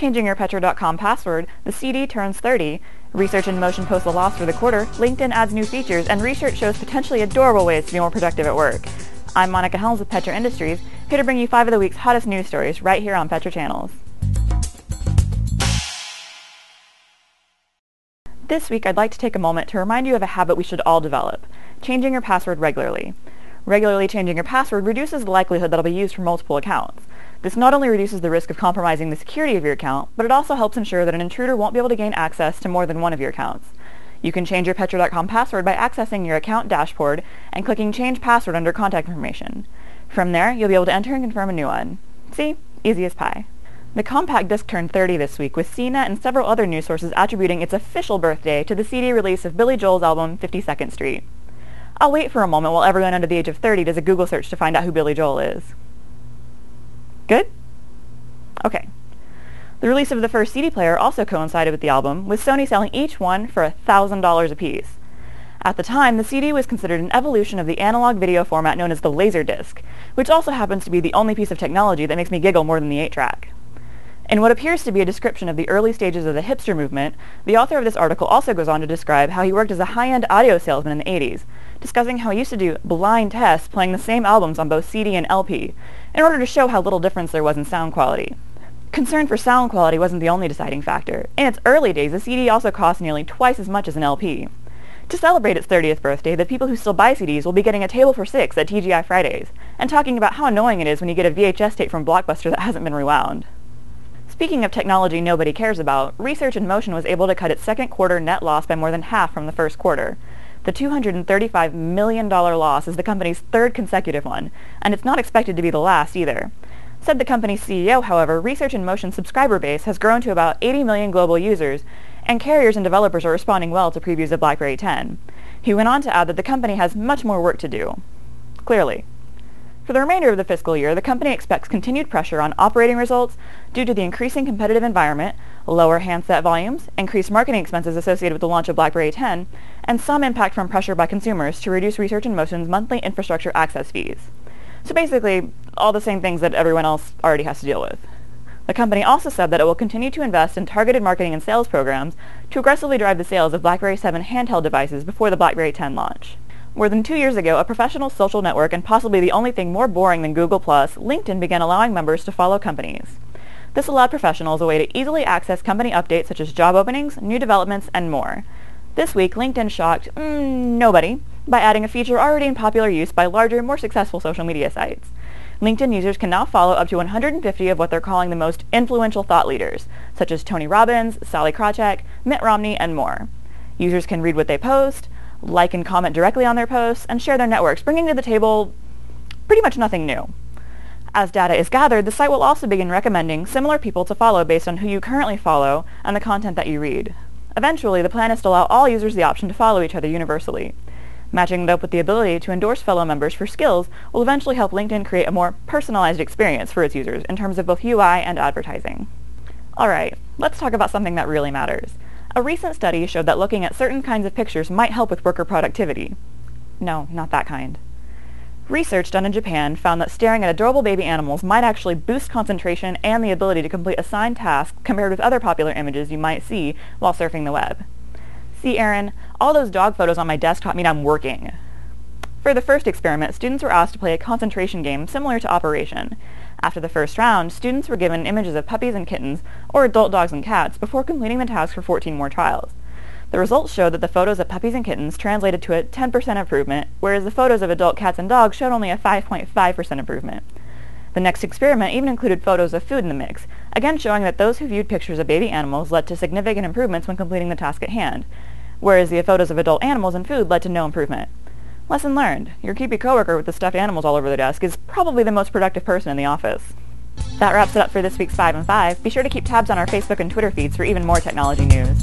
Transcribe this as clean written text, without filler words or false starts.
Changing your Petra.com password, the CD turns 30, Research in Motion posts a loss for the quarter, LinkedIn adds new features, and research shows potentially adorable ways to be more productive at work. I'm Monica Helms with Petra Industries, here to bring you 5 of the week's hottest news stories right here on Petra Channels. This week, I'd like to take a moment to remind you of a habit we should all develop: changing your password regularly. Regularly changing your password reduces the likelihood that it'll be used for multiple accounts. This not only reduces the risk of compromising the security of your account, but it also helps ensure that an intruder won't be able to gain access to more than one of your accounts. You can change your Petra.com password by accessing your account dashboard and clicking Change Password under Contact Information. From there, you'll be able to enter and confirm a new one. See? Easy as pie. The compact disc turned 30 this week, with CNET and several other news sources attributing its official birthday to the CD release of Billy Joel's album 52nd Street. I'll wait for a moment while everyone under the age of 30 does a Google search to find out who Billy Joel is. Good? Okay. The release of the first CD player also coincided with the album, with Sony selling each one for $1,000 apiece. At the time, the CD was considered an evolution of the analog video format known as the Laserdisc, which also happens to be the only piece of technology that makes me giggle more than the 8-track. In what appears to be a description of the early stages of the hipster movement, the author of this article also goes on to describe how he worked as a high-end audio salesman in the 80s, discussing how he used to do blind tests playing the same albums on both CD and LP, in order to show how little difference there was in sound quality. Concern for sound quality wasn't the only deciding factor. In its early days, a CD also cost nearly twice as much as an LP. To celebrate its 30th birthday, the people who still buy CDs will be getting a table for 6 at TGI Fridays, and talking about how annoying it is when you get a VHS tape from Blockbuster that hasn't been rewound. Speaking of technology nobody cares about, Research in Motion was able to cut its second quarter net loss by more than half from the first quarter. The $235 million loss is the company's third consecutive one, and it's not expected to be the last either. Said the company's CEO, however, Research in Motion's subscriber base has grown to about 80 million global users, and carriers and developers are responding well to previews of BlackBerry 10. He went on to add that the company has much more work to do. Clearly. For the remainder of the fiscal year, the company expects continued pressure on operating results due to the increasing competitive environment, lower handset volumes, increased marketing expenses associated with the launch of BlackBerry 10, and some impact from pressure by consumers to reduce Research in Motion's monthly infrastructure access fees. So basically, all the same things that everyone else already has to deal with. The company also said that it will continue to invest in targeted marketing and sales programs to aggressively drive the sales of BlackBerry 7 handheld devices before the BlackBerry 10 launch. More than 2 years ago, a professional social network and possibly the only thing more boring than Google+, LinkedIn began allowing members to follow companies. This allowed professionals a way to easily access company updates such as job openings, new developments, and more. This week, LinkedIn shocked nobody by adding a feature already in popular use by larger, more successful social media sites. LinkedIn users can now follow up to 150 of what they're calling the most influential thought leaders, such as Tony Robbins, Sally Krawcheck, Mitt Romney, and more. Users can read what they post, like and comment directly on their posts, and share their networks, bringing to the table pretty much nothing new. As data is gathered, the site will also begin recommending similar people to follow based on who you currently follow and the content that you read. Eventually, the plan is to allow all users the option to follow each other universally. Matching it up with the ability to endorse fellow members for skills will eventually help LinkedIn create a more personalized experience for its users in terms of both UI and advertising. Alright, let's talk about something that really matters. A recent study showed that looking at certain kinds of pictures might help with worker productivity. No, not that kind. Research done in Japan found that staring at adorable baby animals might actually boost concentration and the ability to complete assigned tasks compared with other popular images you might see while surfing the web. See, Aaron, all those dog photos on my desktop mean I'm working. For the first experiment, students were asked to play a concentration game similar to Operation. After the first round, students were given images of puppies and kittens, or adult dogs and cats, before completing the task for 14 more trials. The results showed that the photos of puppies and kittens translated to a 10% improvement, whereas the photos of adult cats and dogs showed only a 5.5% improvement. The next experiment even included photos of food in the mix, again showing that those who viewed pictures of baby animals led to significant improvements when completing the task at hand, whereas the photos of adult animals and food led to no improvement. Lesson learned. Your creepy coworker with the stuffed animals all over their desk is probably the most productive person in the office. That wraps it up for this week's 5 and 5. Be sure to keep tabs on our Facebook and Twitter feeds for even more technology news.